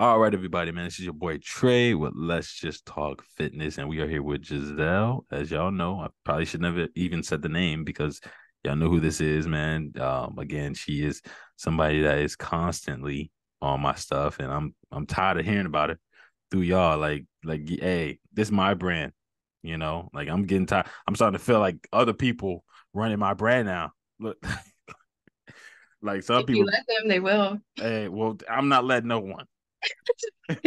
All right, everybody, man. This is your boy Trey with Let's Just Talk Fitness, and we are here with Giselle. As y'all know, I probably should never even said the name because y'all know who this is, man. Again, she is somebody that is constantly on my stuff, and I'm tired of hearing about it through y'all. Hey, this is my brand, Like I'm getting tired. I'm starting to feel like other people running my brand now. Look, like some If you people. let them, they will. Hey, well, I'm not letting no one. I'm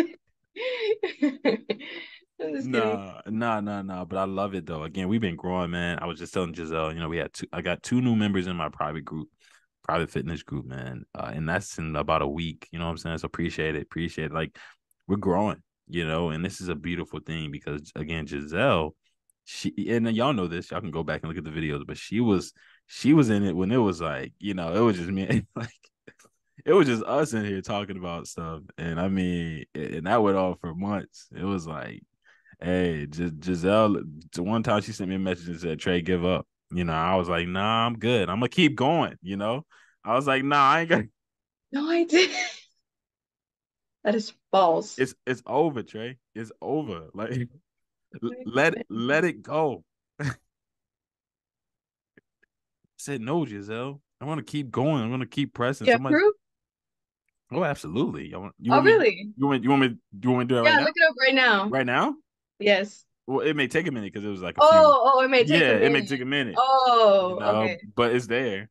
just kidding. Nah. But I love it though. Again, we've been growing, man. I was just telling Giselle, we had I got two new members in my private fitness group, man. And that's in about a week. You know what I'm saying? So appreciate it. Like we're growing, and this is a beautiful thing because again, Giselle, and y'all know this, y'all can go back and look at the videos, but she was in it when it was like, it was just me like it was just us in here talking about stuff. And I mean, and that went on for months. It was like, hey, Giselle, one time she sent me a message and said, Trey, give up. I was like, nah, I'm good. I'm gonna keep going. I was like, nah, I ain't gonna No, I did. That is false. it's over, Trey. It's over. Like let it go. I said, no, Giselle. I want to keep going. I'm gonna keep pressing. You have Somebody. proof? Oh, absolutely. You Oh, want me really? you want me to do it right Yeah, now? look it up right now. Right now? Yes. Well, it may take a minute because it was like a few. Oh, it may take a Yeah, it may minute. take a minute, Oh, okay. but it's there.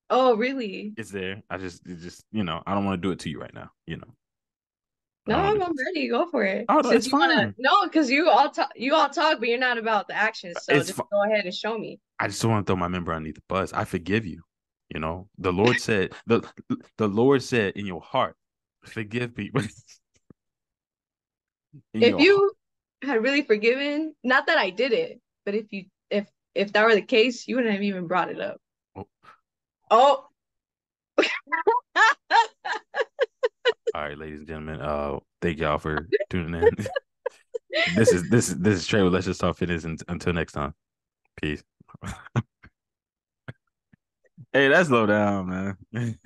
Oh, really? It's there. I don't want to do it to you right now. I No, don't want to do I'm it to you. ready. Go for it. Oh no, Since it's you wanna, fine. no, because you all talk, but you're not about the actions. So It's just fine. go ahead and show me. I just don't want to throw my member underneath the bus. I forgive you. The Lord said the Lord said in your heart, forgive people in If your heart. you had really forgiven, not that I did it, but if that were the case, you wouldn't have even brought it up. Oh, Oh, all right, ladies and gentlemen. Thank y'all for tuning in. This is Trey with Let's Just Talk Fitness. And until next time, peace. Hey, that's low down, man.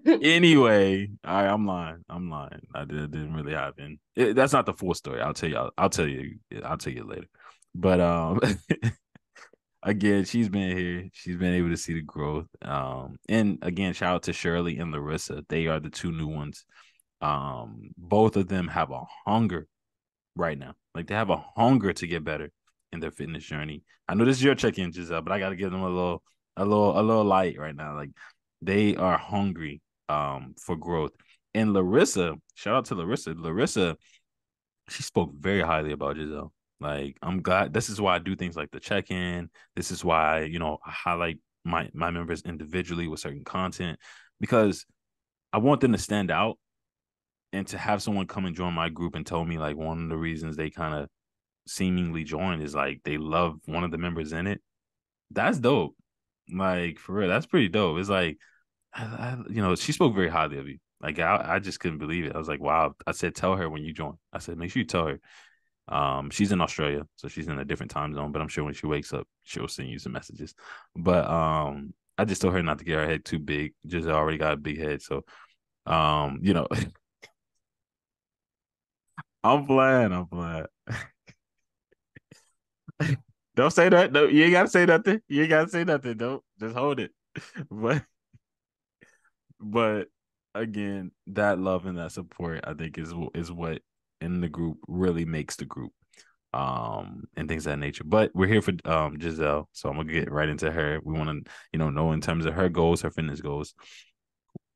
Anyway, all right, I'm lying. I'm lying. Didn't really happen. That's not the full story. I'll tell you. I'll tell you. I'll tell you later. But again, she's been here. She's been able to see the growth. And again, shout out to Shirley and Larissa. They are the two new ones. Both of them have a hunger right now. Like they have a hunger to get better in their fitness journey. I know this is your check-in, Giselle, but I got to give them a little light right now. Like they are hungry for growth. And Larissa, shout out to Larissa. Larissa, she spoke very highly about Giselle. Like I'm glad. This is why I do things like the check-in. This is why I highlight my members individually with certain content because I want them to stand out and to have someone come and join my group and tell me like one of the reasons they kind of seemingly joined is like they love one of the members in it. That's dope. Like for real, that's pretty dope. It's like, she spoke very highly of you. Like I just couldn't believe it. I was like, wow. I said, tell her when you join. I said, make sure you tell her. She's in Australia, so she's in a different time zone. But I'm sure when she wakes up, she'll send you some messages. But I just told her not to get her head too big. Just already got a big head, so you know, I'm playing. I'm playing. Don't say that. No, you ain't gotta say nothing. You ain't gotta say nothing. Don't just hold it. But but again, that love and that support, I think, is what in the group really makes the group. And things of that nature. But we're here for Giselle, so I'm gonna get right into her. We want to, know in terms of her goals, her fitness goals.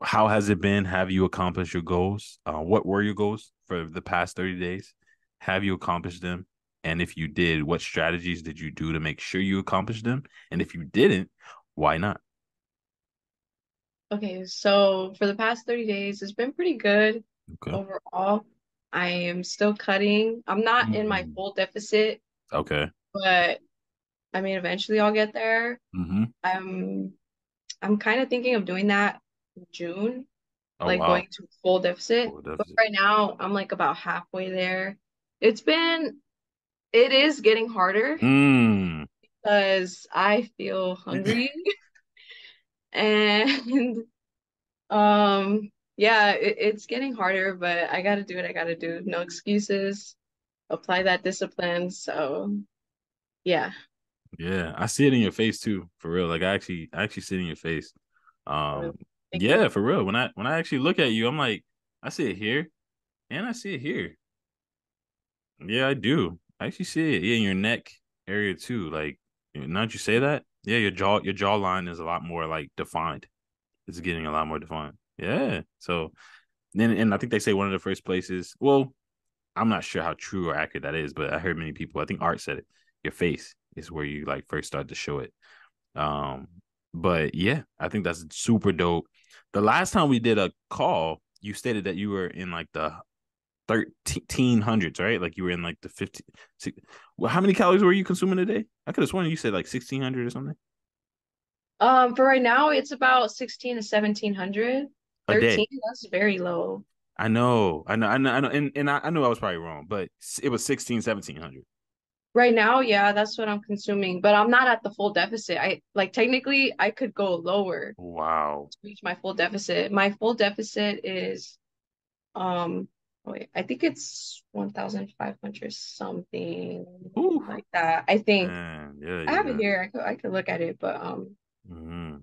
How has it been? Have you accomplished your goals? What were your goals for the past 30 days? Have you accomplished them? And if you did, what strategies did you do to make sure you accomplished them? And if you didn't, why not? okay. So for the past 30 days, it's been pretty good Okay. overall. I am still cutting. I'm not in my Mm. full deficit, Okay. but I mean, eventually I'll get there. Mm-hmm. I'm I'm kind of thinking of doing that in June, Oh like wow. going to full deficit. Full But deficit. right now, I'm like about halfway there. It's been, it is getting harder Mm. because I feel hungry and um Yeah, it's getting harder, but I gotta do what I gotta do. No excuses. Apply that discipline. So yeah. Yeah, I see it in your face too, for real. Like I actually see it in your face. Really. Thank you. Yeah, for real. When I actually look at you, I'm like, I see it here and I see it here. Yeah, I do. I actually see it. Yeah, in your neck area too. Like, now that you say that, yeah, your jawline is a lot more like defined. It's getting a lot more defined. Yeah. So then, and I think they say one of the first places. Well, I'm not sure how true or accurate that is, but I heard many people. I think Art said it. Your face is where you like first start to show it. Um, but yeah, I think that's super dope. The last time we did a call, you stated that you were in like the 1300s, right? Like you were in like the 15. Well, how many calories were you consuming a day? I could have sworn you said like 1600 or something For right now, it's about 16 to 1700. a 13, day. that's very low. I know, and I knew I was probably wrong, but it was 16, 1700. Right now, yeah, that's what I'm consuming, but I'm not at the full deficit. I like technically I could go lower Wow. to reach my full deficit. My full deficit is um wait, I think it's 1,500 something Ooh, like that. I think man. Yeah, I have it yeah. here. I could look at it, but Mm-hmm.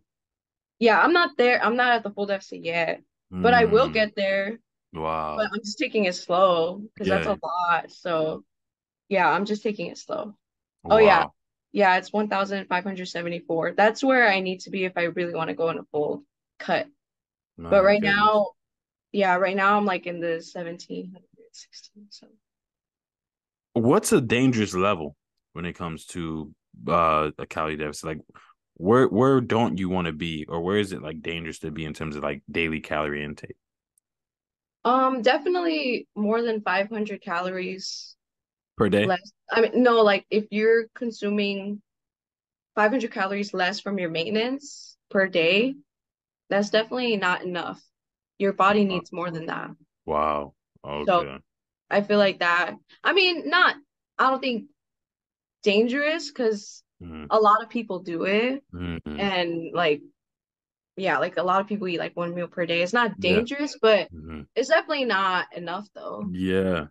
yeah, I'm not there. I'm not at the full deficit yet, but I will Mm. get there. But Wow. I'm just taking it slow because that's Yeah. a lot. Yeah. So yeah, I'm just taking it slow. Oh yeah. Wow. Yeah, it's 1,574. That's where I need to be if I really want to go in a full cut. But My right goodness. now, yeah, right now I'm like in the 1,716. So What's a dangerous level when it comes to a calorie deficit? Like where don't you want to be, or where is it like dangerous to be in terms of like daily calorie intake definitely more than 500 calories per day? less. I mean, no, like if you're consuming 500 calories less from your maintenance per day, that's definitely not enough. Your body Wow. needs more than that. Wow. So Okay. I feel like that. I mean, not, I don't think dangerous because Mm-hmm. a lot of people do it. Mm-hmm. And like, yeah, like a lot of people eat like one meal per day. It's not Yeah. dangerous, but Mm-hmm. it's definitely not enough though. Yeah.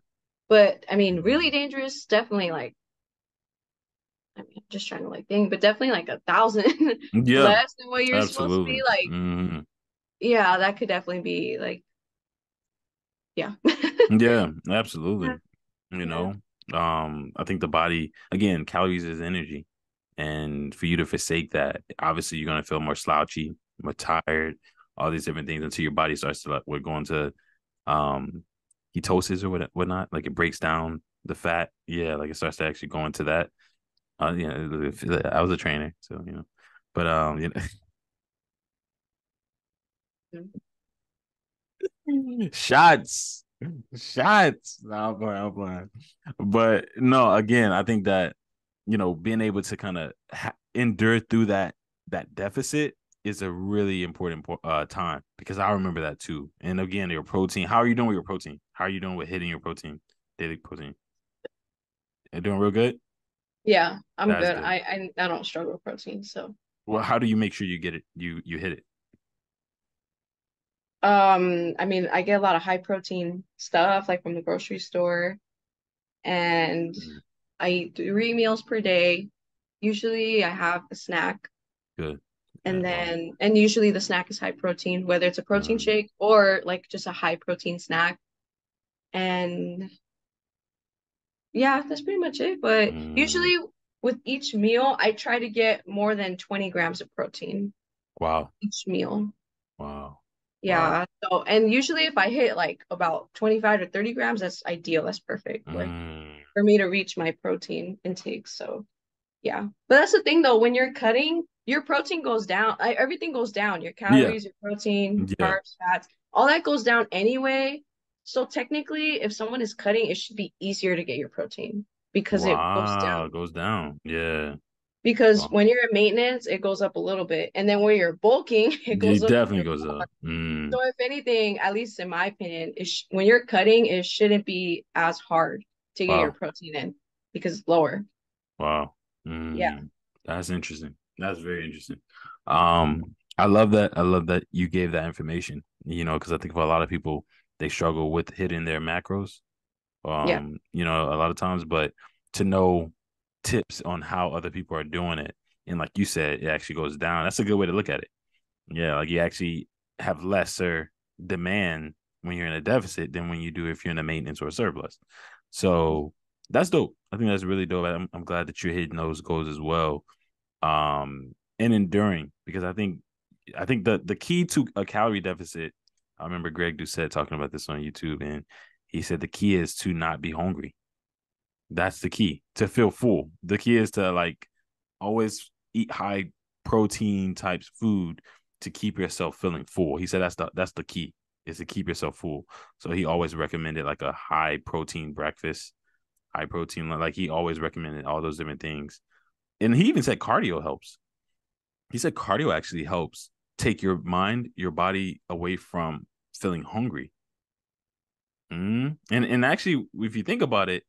But I mean, really Mhm. dangerous, definitely like, I mean, I'm just trying to like think, but definitely like 1,000 Yeah. less than what you're supposed to be. Absolutely. Like, Hmm. yeah, that could definitely be like, yeah. Yeah. Absolutely. You Yeah. know, I think the body again, calories is energy, and for you to forsake that, obviously you're gonna feel more slouchy, more tired, all these different things until your body starts to like we're going to um ketosis or whatnot. Like it breaks down the fat. Yeah, like it starts to actually go into that. I was a trainer, so but shots, shots. No, I'm playing. I'm playing. But no, again, I think that being able to kind of endure through that deficit is a really important time because I remember that too. And again, your protein. How are you doing with your protein? How are you doing with hitting your protein, daily protein? You doing real good. Yeah, I'm That's good. good. I don't struggle with protein, so Well, how do you make sure you get it? You hit it. I mean, I get a lot of high protein stuff like from the grocery store, and Mm, I eat 3 meals per day. Usually I have a snack, good. and Yeah. Well. then and usually the snack is high protein, whether it's a protein Um, shake or like just a high protein snack. And yeah, that's pretty much it. But mm, usually with each meal, I try to get more than 20 grams of protein wow. each meal. Wow. Wow. Yeah. So, and usually if I hit like about 25 to 30 grams, that's ideal. That's perfect. Like Mm, for me to reach my protein intake. So, yeah. But that's the thing though, when you're cutting, your protein goes down. Everything goes down. Your yeah. calories, your protein, Yeah. carbs, fats, all that goes down anyway. So technically, if someone is cutting, it should be easier to get your protein because it goes Wow. down. It goes down. Yeah. Because Wow. when you're at maintenance, it goes up a little bit. And then when you're bulking, it goes It up definitely even goes more. up. Mm, So if anything, at least in my opinion, when you're cutting, it shouldn't be as hard to get your wow. protein in because it's lower. Wow. Yeah. Mm, that's interesting. That's very interesting. Um, I love that. I love that you gave that information, because I think for a lot of people, they struggle with hitting their macros, Yeah. a lot of times, but to know tips on how other people are doing it. And like you said, it actually goes down. That's a good way to look at it. Yeah. Like you actually have lesser demand when you're in a deficit than when you do if you're in a maintenance or a surplus. So that's dope. I think that's really dope. I'm glad that you're hitting those goals as well. And enduring, because I think the key to a calorie deficit, I remember Greg Doucette talking about this on YouTube, and he said the key is to not be hungry. That's the key, to feel full. The key is to like always eat high protein types food to keep yourself feeling full. He said that's the key, is to keep yourself full. So he always recommended like a high protein breakfast, high protein, like he always recommended all those different things. And he even said cardio helps. He said cardio actually helps take your mind, your body away from feeling hungry. And actually, if you think about it,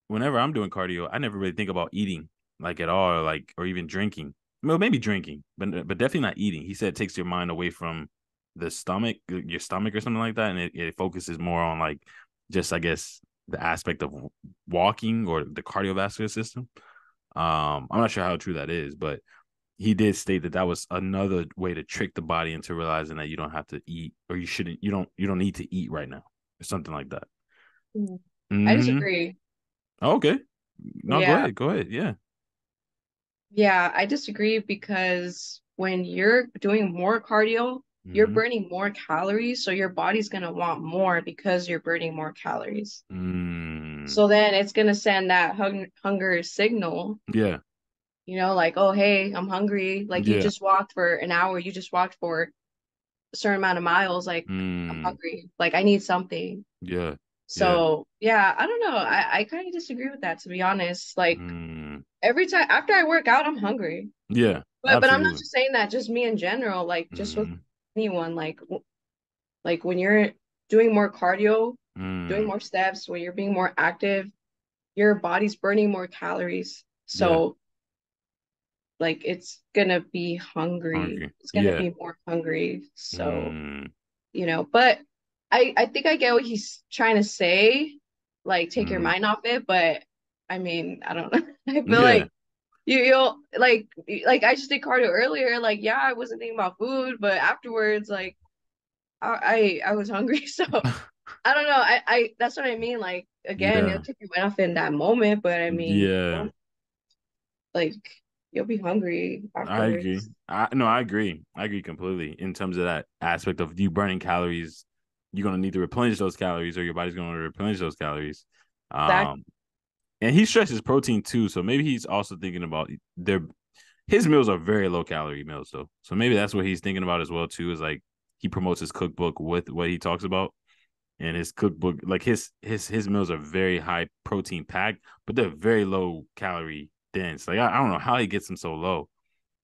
whenever I'm doing cardio, I never really think about eating like at all, or even drinking. Well, maybe drinking, but definitely not eating. He said it takes your mind away from the stomach, your stomach or something like that, and it focuses more on like just, I guess, the aspect of walking or the cardiovascular system. I'm not sure how true that is, but he did state that that was another way to trick the body into realizing that you don't have to eat, or you don't need to eat right now, or something like that. Mhm. I Mm-hmm. disagree. Okay. No, go Yeah. ahead. Go ahead. Yeah. Yeah, I disagree because when you're doing more cardio, you're Mm-hmm. burning more calories, so your body's gonna want more because you're burning more calories. Mm. So then it's gonna send that hunger signal, Yeah. like, oh, hey, I'm hungry. Like you Yeah. just walked for an hour, you just walked for a certain amount of miles, like I'm Mm. hungry. Like I need something. Yeah. Yeah. So yeah, I don't know. I kind of disagree with that, to be honest. Like Mm. every time after I work out, I'm hungry. Yeah. But I'm not Absolutely. just saying that, just me in general, like just with Mm. anyone, like when you're doing more cardio, doing Mm. more steps, when you're being more active, your body's burning more calories. Yeah. So like it's gonna be hungry. Hungry. It's gonna Yeah. be more hungry. So, Mm. but I think I get what he's trying to say, like take your Mm. mind off it, but I mean, I don't know. I feel Yeah. like you'll like I just did cardio earlier. Like, yeah, I wasn't thinking about food, but afterwards, like I was hungry. So I don't know. I that's what I mean. Like again, you'll Yeah. take your mind off in that moment, but I mean, Yeah. like you'll be hungry I agree. afterwards. I agree. I agree completely in terms of that aspect of you burning calories. You're gonna need to replenish those calories, or your body's gonna replenish those calories. Exactly. Um, and he stresses protein too, so maybe he's also thinking about his meals are very low calorie meals though. So maybe that's what he's thinking about as well too. Is like he promotes his cookbook with what he talks about, and his cookbook, like his meals are very high protein packed, but they're very low calorie dense. Like I don't know how he gets them so low,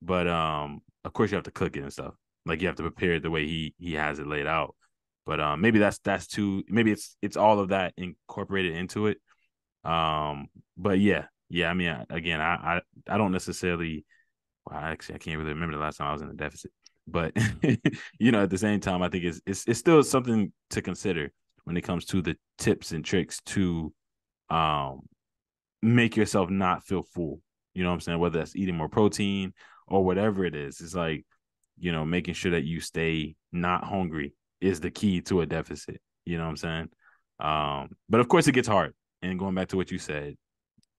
but of course you have to cook it and stuff. Like you have to prepare it the way he has it laid out. But maybe that's too. Maybe it's all of that incorporated into it. Um, but yeah. I mean, again, I don't necessarily. Well, actually, I can't really remember the last time I was in a deficit. But at the same time, I think it's still something to consider when it comes to the tips and tricks to um make yourself not feel full. You know what I'm saying? Whether that's eating more protein or whatever it is. It's like, making sure that you stay not hungry is the key to a deficit. You know what I'm saying? But of course it gets hard. And going back to what you said,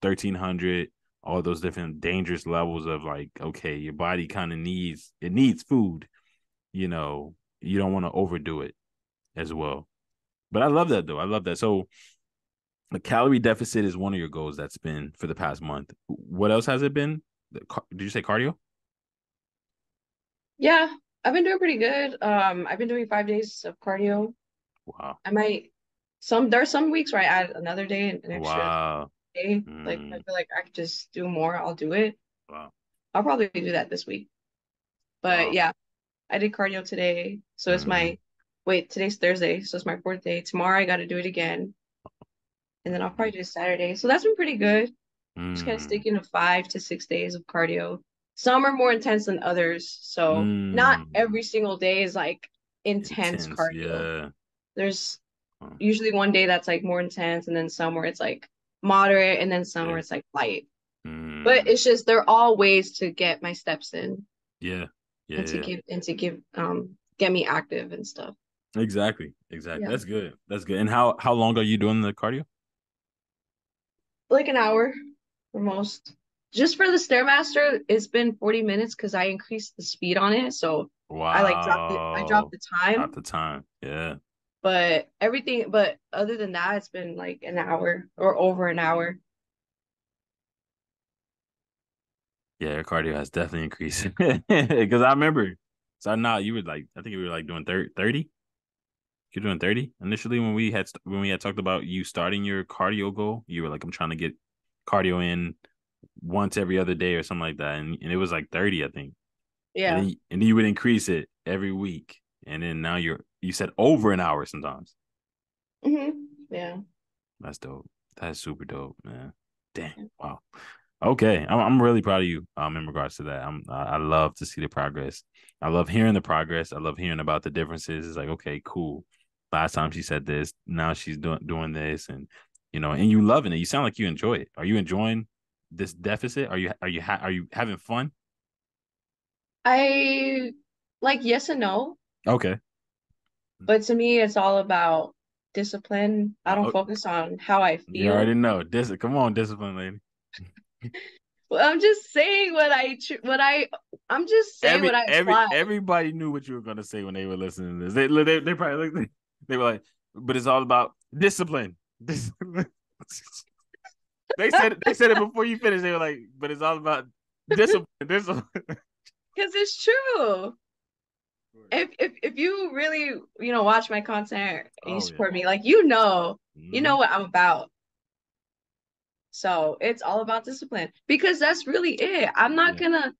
1300, all those different dangerous levels of like, okay, your body kind of needs food, you know, you don't want to overdo it as well. But I love that though. I love that. So the calorie deficit is one of your goals that's been for the past month. What else has it been? Did you say cardio? Yeah, I've been doing pretty good. I've been doing 5 days of cardio. Wow. I might there are some weeks where I add another day, an extra Wow. day. Like if I Mm, feel like I could just do more, I'll do it. wow. I'll probably do that this week. But Wow. yeah, I did cardio today. So it's Mm, my wait, today's Thursday, so it's my fourth day. Tomorrow I gotta do it again. And then I'll probably do Saturday. So that's been pretty good. Just kind of mm, sticking to 5 to 6 days of cardio. Some are more intense than others. So not Mm, every single day is like intense intense. cardio. Yeah. There's Huh. usually one day that's like more intense, and then some where it's like moderate, and then some where Yeah. it's like light. But Mm, it's just they're all ways to get my steps in yeah. Yeah. and Yeah. to give get me active and stuff. Exactly. Exactly. Yeah. That's good. That's good. And how long are you doing the cardio? Like an hour for most. Just for the Stairmaster, it's been 40 minutes because I increased the speed on it. So I dropped Wow. the At time. the time. Yeah. But other than that, it's been like an hour or over an hour. Yeah, your cardio has definitely increased. Because I remember, so now you were like, I think you were like doing 30. You're doing 30 initially when we had talked about you starting your cardio goal. You were like, I'm trying to get cardio in once every other day or something like that, and it was like 30, I think. Yeah. And then you would increase it every week, and then now you said over an hour sometimes. Yeah. That's dope. That's super dope, man. Dang. Wow. Okay, I'm really proud of you. In regards to that, I love to see the progress. I love hearing the progress. I love hearing about the differences. It's like, okay, cool. Last time she said this, now she's doing this, and and you loving it. You sound like you enjoy it. Are you enjoying this deficit? Are you having fun? I like yes and no, Okay. but to me, it's all about discipline. I don't Oh, focus on how I you already feel. know. Come on, discipline lady. Well, I'm just saying I'm just saying what I apply. Everybody knew what you were gonna say when they were listening to this. They probably looked, they were like, but it's all about discipline. Discipline. They said it before you finished. They were like, but it's all about discipline. Discipline. Because it's true. If you really, watch my content and you Oh yeah. support me, like you Mm-hmm. know what I'm about. So it's all about discipline because that's really it. I'm not Yeah. gonna,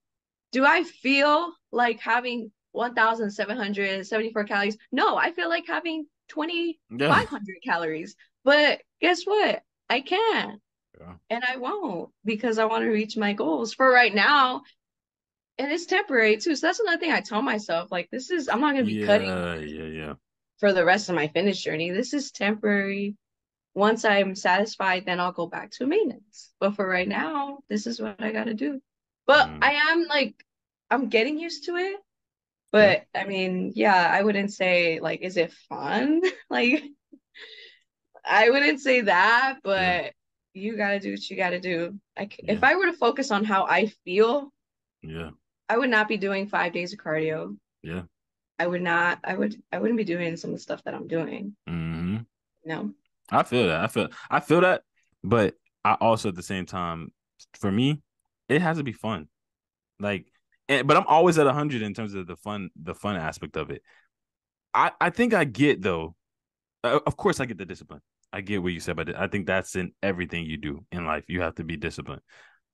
do I feel like having 1,774 calories? No, I feel like having Yeah. 2,500 calories. But guess what? I can Yeah. and I won't because I want to reach my goals for right now. And it's temporary too. So that's another thing I tell myself. Like, I'm not going to be cutting Yeah. Yeah. Yeah. for the rest of my fitness journey. This is temporary. Once I'm satisfied, then I'll go back to maintenance. But for right now, this is what I got to do. But Mm. I'm getting used to it. Yeah. But I mean, yeah, I wouldn't say like, is it fun? Like, I wouldn't say that, Yeah. but you got to do what you got to do. If Yeah. I were to focus on how I feel, Yeah. I would not be doing 5 days of cardio. Yeah. I would not, I wouldn't be doing some of the stuff that I'm doing. Mm-hmm. No. I feel that. I feel that, but I also at the same time, for me, it has to be fun. Like, but I'm always at 100 in terms of the fun aspect of it. I think I get though. Of course, I get the discipline. I get what you said, but I think that's in everything you do in life. You have to be disciplined,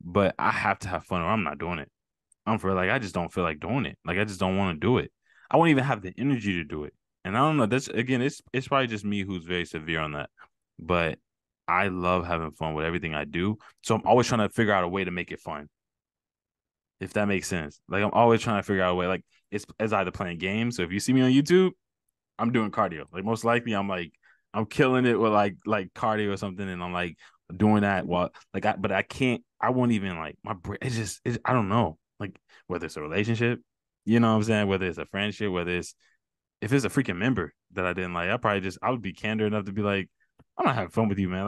but I have to have fun, or I'm not doing it. I'm for like I just don't feel like doing it. Like I just don't want to do it. I won't even have the energy to do it. And I don't know. That's again, it's probably just me who's very severe on that. But I love having fun with everything I do. So I'm always trying to figure out a way to make it fun. If that makes sense. Like I'm always trying to figure out a way. Like it's either playing games. So if you see me on YouTube, I'm doing cardio. Like most likely I'm killing it with like cardio or something, and I'm like doing that while like but I can't. I won't even like my brain. I don't know. Like whether it's a relationship, you know what I'm saying? Whether it's a friendship, whether it's if it's a freaking member that I didn't like, I would be candor enough to be like, I'm not having fun with you, man.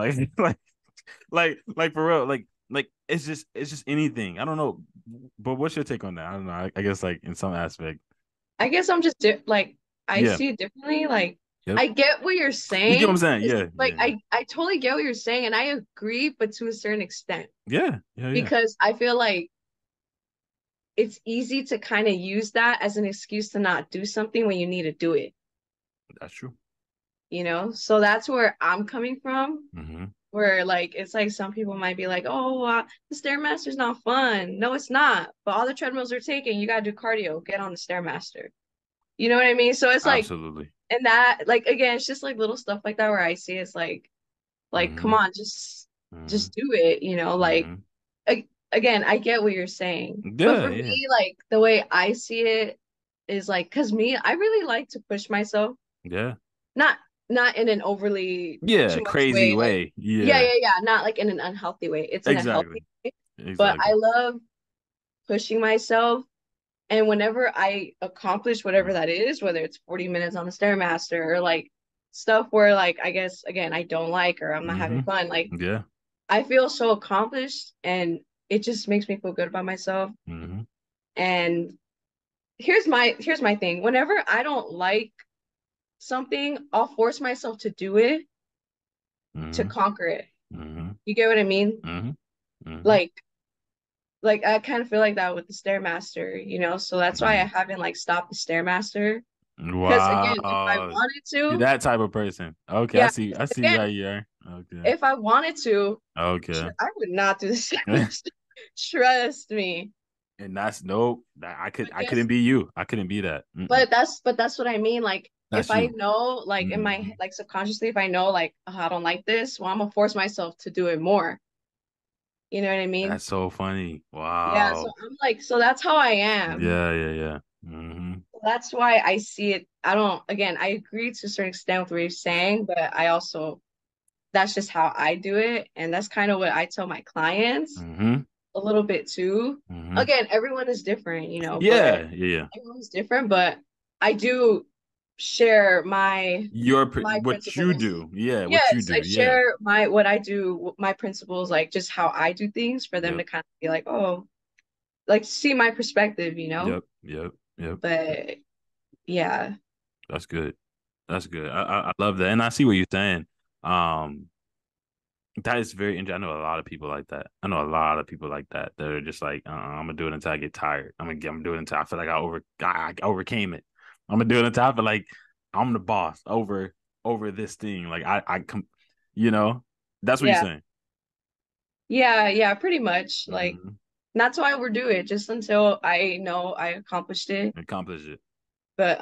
Like like for real. Like it's just anything. I don't know. But what's your take on that? I don't know. I guess like in some aspect. I guess I'm just like I Yeah. see it differently. Like Yep. I get what you're You get what I'm saying. saying? It's Yeah. like Yeah. Yeah. I totally get what you're saying, and I agree, but to a certain extent, Yeah. Yeah. Yeah. because I feel like it's easy to kind of use that as an excuse to not do something when you need to do it. That's true. So that's where I'm coming from. Hmm. Where like it's like some people might be like, oh, the stairmaster's not fun. No, it's not. But all the treadmills are taken. You gotta do cardio. Get on the stairmaster. You know what I mean? So it's like, Absolutely. and that like again, it's just like little stuff like that where I see it's like come Hmm. on, Hmm. just do it. Like Hmm. again, I get what you're saying. But Yeah, for yeah, me, like the way I see it is like, cause me, I really like to push myself. yeah, Not not in an overly yeah. too much Crazy way. Like, way. yeah, Yeah, yeah, yeah. Not like in an unhealthy way. It's in a healthy exactly, way. But I exactly. love pushing myself. And whenever I accomplish whatever Mm-hmm. that is, whether it's 40 minutes on the Stairmaster or like stuff where like I guess again I don't like or I'm not having Mm-hmm. fun, like Yeah. I feel so accomplished and it just makes me feel good about myself. Mm-hmm. And here's my thing. Whenever I don't like something, I'll force myself to do it to Mm-hmm. conquer it. Mm-hmm. You get what I mean? Mm-hmm. Mm-hmm. Like I kind of feel like that with the Stairmaster, you know? So that's why I haven't like stopped the Stairmaster. Because again, if I Wow. wanted You're to, that type of person. Okay, I yeah, see. I see again, how you are. Okay. if I wanted to, Okay. I would not do the Stairmaster. Trust me. And that's nope. But I couldn't guess, be you. I couldn't be that. Mm-mm. but that's what I mean. Like if That's I you. know, like in my Mm-hmm. like subconsciously, if I know like oh, I don't like this, well, I'm gonna force myself to do it more. You know what I mean? That's so funny. Yeah. So Wow. I'm like, so that's how I am. Yeah, yeah, yeah. Mm-hmm. That's why I see it. I don't, again, I agree to a certain extent with what you're saying, but I also, that's just how I do it. And that's kind of what I tell my clients Mm-hmm. a little bit too. Mm-hmm. Again, everyone is different, you know, but Yeah, yeah, yeah. everyone's different, but I do share my What you principles. do. Yeah, what you Yes, I do. Yeah. share my what I do, my principles, like just how I do things for them to Yep. kind of be like, oh, like see my perspective, you know? Yep. Yep. Yep. But yeah, That's good. That's good. I love that. And I see what you're saying. Um, that is very interesting. I know a lot of people like that. I know a lot of people like that. That are just like, I'm gonna do it until I get tired. I'm gonna do it until I feel like I overcame it. I'm gonna do it until I feel like I'm the boss over this thing. Like you know, that's what you're yeah. saying. Yeah, yeah, pretty much. Like Mm-hmm. that's why we're doing it, just until I know I accomplished it. Accomplish it. But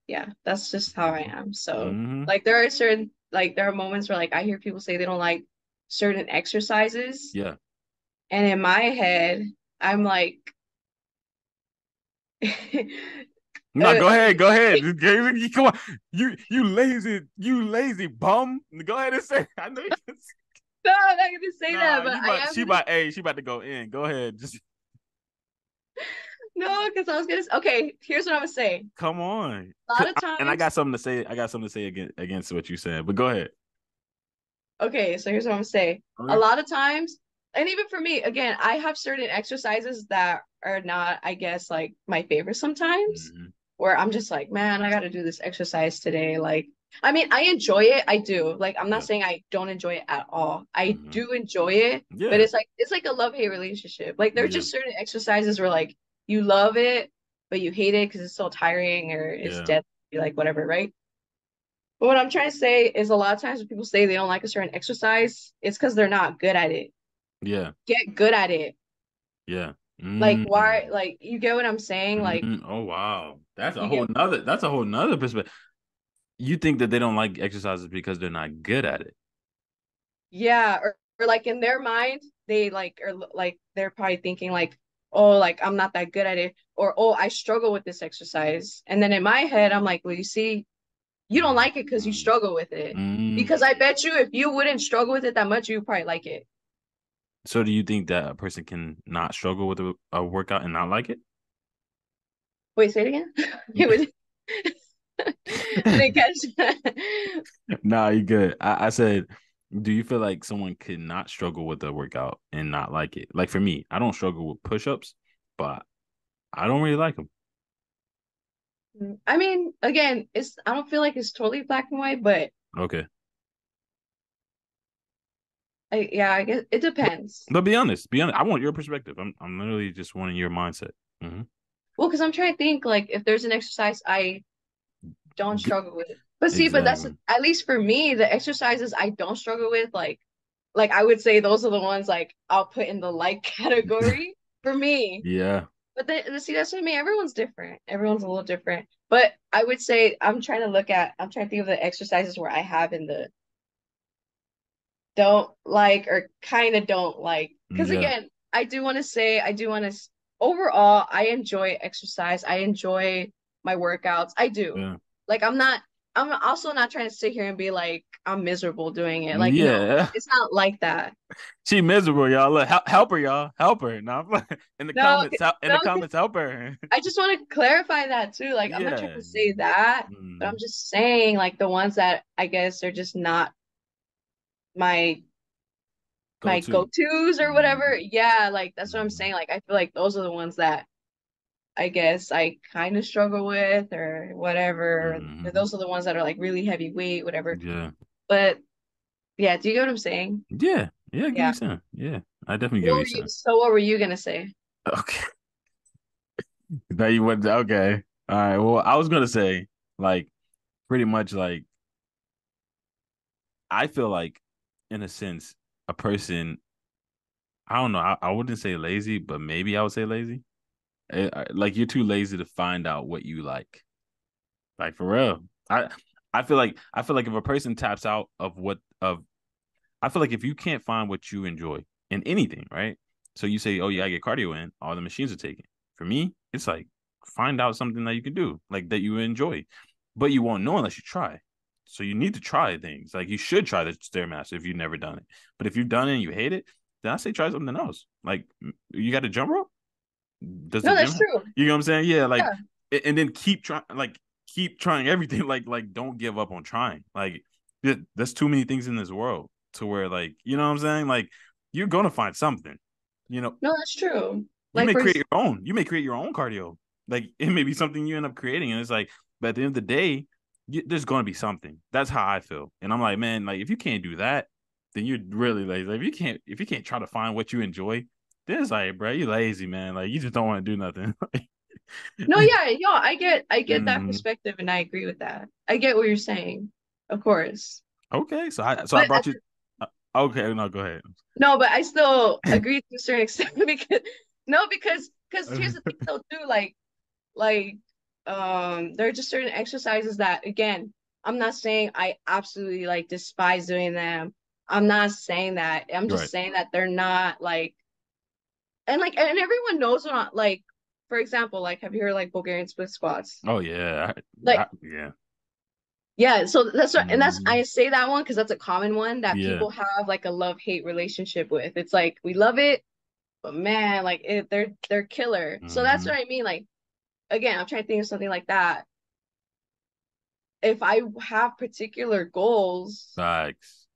yeah, that's just how I am. So Mm-hmm. like there are certain like there are moments where like I hear people say they don't like certain exercises, Yeah. and in my head, I'm like No, go ahead. Go ahead. like, Come on. You lazy bum. Go ahead and say. I know you can say. no, I'm not gonna say that, Nah, but I am gonna she about to go in. Go ahead. Just no, because I was gonna okay, here's what I'm gonna say. come on. A lot of And I times, got something to say. I got something to say against what you said. But go ahead. okay, so here's what I'm gonna say. A Okay. lot of times, and even for me, again, I have certain exercises that are not, I guess, like my favorite sometimes, Mm-hmm. where I'm just like, man, I gotta do this exercise today. Like, I mean, I enjoy it. I do. Like, I'm not Yeah. saying I don't enjoy it at all. I Mm-hmm. do enjoy it, but Yeah. it's like a love-hate relationship. Like, there are Yeah. just certain exercises where like you love it, but you hate it because it's so tiring or it's Yeah. dead, like whatever, right? But what I'm trying to say is a lot of times when people say they don't like a certain exercise, it's because they're not good at it. Yeah. Get good at it. Yeah. Like Mm-hmm. why like you get what I'm saying? Like Mm-hmm. Oh wow. you get That's a whole nother perspective. You think that they don't like exercises because they're not good at it. yeah, or like in their mind, they like or like they're probably thinking like, oh, like I'm not that good at it, or oh, I struggle with this exercise. And then in my head, I'm like, well, you see, you don't like it because you Mm-hmm. struggle with it. Because I Mm-hmm. bet you if you wouldn't struggle with it that much, you probably like it. So do you think that a person can not struggle with a workout and not like it? Wait, say it again. It would I didn't catch that. Nah, you good. I said, do you feel like someone could not struggle with a workout and not like it? Like for me, I don't struggle with push-ups, but I don't really like them. I mean, again, it's I don't feel like it's totally black and white, but Okay. yeah, I guess it depends. But be honest. Be honest. I want your perspective. I'm literally just wanting your mindset. Hmm. Well, because I'm trying to think like if there's an exercise I don't struggle with. But see, but that's Exactly. at least for me, the exercises I don't struggle with, like I would say those are the ones like I'll put in the like category for me. Yeah. But then see, that's what I mean. Everyone's different. Everyone's a little different. But I would say I'm trying to think of the exercises where I have in the don't like or kind of don't like. Because Yeah. again, I do want to overall, I enjoy exercise. I enjoy my workouts. I do. Yeah. Like I'm also not trying to sit here and be like I'm miserable doing it. Like no, Yeah. it's not like that. She miserable, y'all. Look, help her, y'all. Help her. No, in the No, comments, in no, the comments, help her. I just want to clarify that too. Like I'm not trying Yeah. to say that, but I'm Mm. just saying like the ones that I guess are just not my Go my to. go-tos or Mm. whatever. Yeah, like that's what I'm Mm. saying. Like I feel like those are the ones that I guess I kind of struggle with or whatever. Or Mm. those are the ones that are like really heavyweight, whatever. Yeah. But yeah, do you get what I'm saying? Yeah. Yeah, I get what Yeah. you're saying. Yeah. I definitely get what What you're were you, saying. so what were you gonna say? Okay. Now you went okay. All right. Well, I was gonna say, like, pretty much like I feel like in a sense, a person, I don't know, I wouldn't say lazy, but maybe I would say lazy. Like you're too lazy to find out what you like. Like for real. I feel like if a person taps out of what of I feel like if you can't find what you enjoy in anything, right? So you say, "Oh yeah, I get cardio in," all the machines are taken. For me, it's like find out something that you can do, like that you enjoy, but you won't know unless you try. So you need to try things. Like you should try the stairmaster if you've never done it. But if you've done it and you hate it, then I say try something else. Like you got a jump rope? Does the No, gym that's have? true. You know what I'm saying? Yeah, like Yeah. and then keep trying, like keep trying everything. Like don't give up on trying. Like there's too many things in this world to where like you know what I'm saying. Like you're gonna find something. You know, No, that's true. you Like may for create your own. You may create your own cardio. Like it may be something you end up creating, and it's like, but at the end of the day, there's gonna be something. That's how I feel, and I'm like, man, like if you can't do that, then you're really lazy. Like, if you can't try to find what you enjoy, then it's like, bro, you lazy, man. Like you just don't want to do nothing. no, yeah, yo, I get that Mhm. perspective and I agree with that. I get what you're saying, of course. Okay, so I But brought you. Uh, okay, no, go ahead. no, but I still agree to a certain extent because no, because here's the thing though too, like there are just certain exercises that again, I'm not saying I absolutely like despise doing them. I'm not saying that. I'm just Right. saying that they're not like and everyone knows what like for example, like have you heard like Bulgarian split squats? Oh yeah, Like yeah. yeah, so that's what, and that's Mhm. I say that one because that's a common one that Yeah. people have like a love-hate relationship with. It's like we love it, but man, like they're killer. So that's Hmm. what I mean. Like again, I'm trying to think of something like that. If I have particular goals, Facts.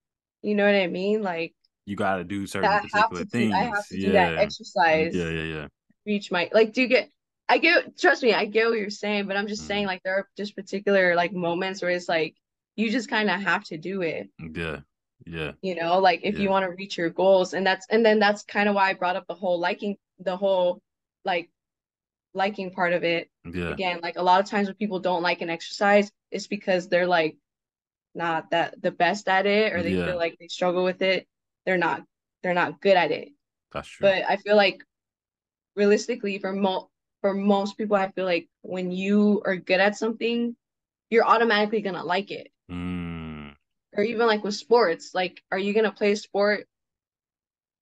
you know what I mean? Like You got to do certain that particular I things. have to do that Yeah. Yeah. exercise, Yeah. Yeah. reach my like do you get I get trust me, I get what you're saying, but I'm just saying Mhm. like there are just particular like moments where it's like you just kind of have to do it. Yeah. Yeah. You know, like if you Yeah. want to reach your goals, and then that's kind of why I brought up the whole like liking part of it. Yeah. Again, like a lot of times when people don't like an exercise, it's because they're like not that the best at it, or they feel Yeah. like they struggle with it. They're not they're not good at it. That's true. But I feel like realistically, for most people, I feel like when you are good at something, you're automatically gonna like it. Mm. Or even like with sports, like are you gonna play a sport?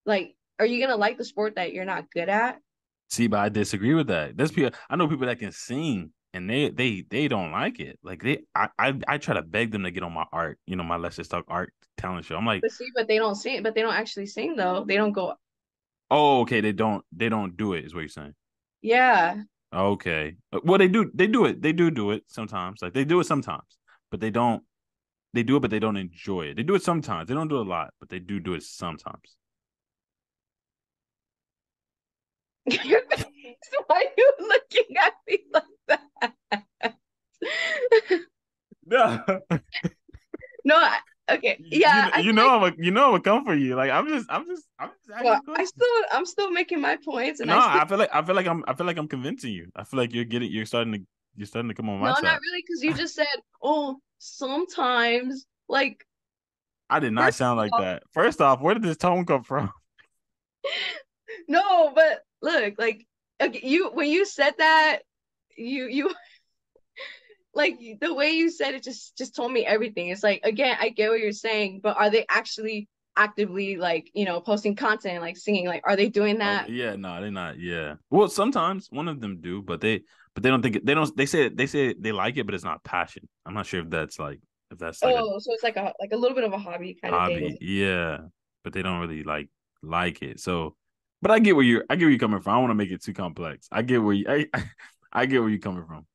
Like, are you gonna like the sport that you're not good at? See, but I disagree with that. There's people I know people that can sing and they don't like it. Like I try to beg them to get on my art, my Let's Just Talk art talent show. I'm like, But see, but they don't sing, but they don't actually sing though. They don't go, oh, okay, they don't do it, is what you're saying. yeah. Okay. Well, they do it. They do it sometimes. Like they do it sometimes, but they do it, but they don't enjoy it. They do it sometimes. They don't do it a lot, but they do it sometimes. Your face, why are you looking at me like that? Yeah. No, okay, you yeah, know, I you feel know like, I'm gonna come for you. Like I'm just asking well, you questions. I'm still making my points, and No, I still, I feel like I'm convincing you. I feel like you're starting to come on no, my not side. really, because you just said, oh, sometimes, like, I did not first sound of like all, that. First off, where did this tone come from? no, but look, like, okay, when you said that, you like the way you said it just told me everything. It's like again, I get what you're saying, but are they actually actively like, posting content, like singing? Like, are they doing Okay, that? yeah, no, they're not. Yeah, well, sometimes one of them do, but they don't think they don't. They say they like it, but it's not passion. I'm not sure if that's like a Oh, so it's like a little bit of a hobby kind of hobby. thing. Yeah, but they don't really like it. So, but I get where you're coming from. I don't want to make it too complex. I get where you I get where you're coming from.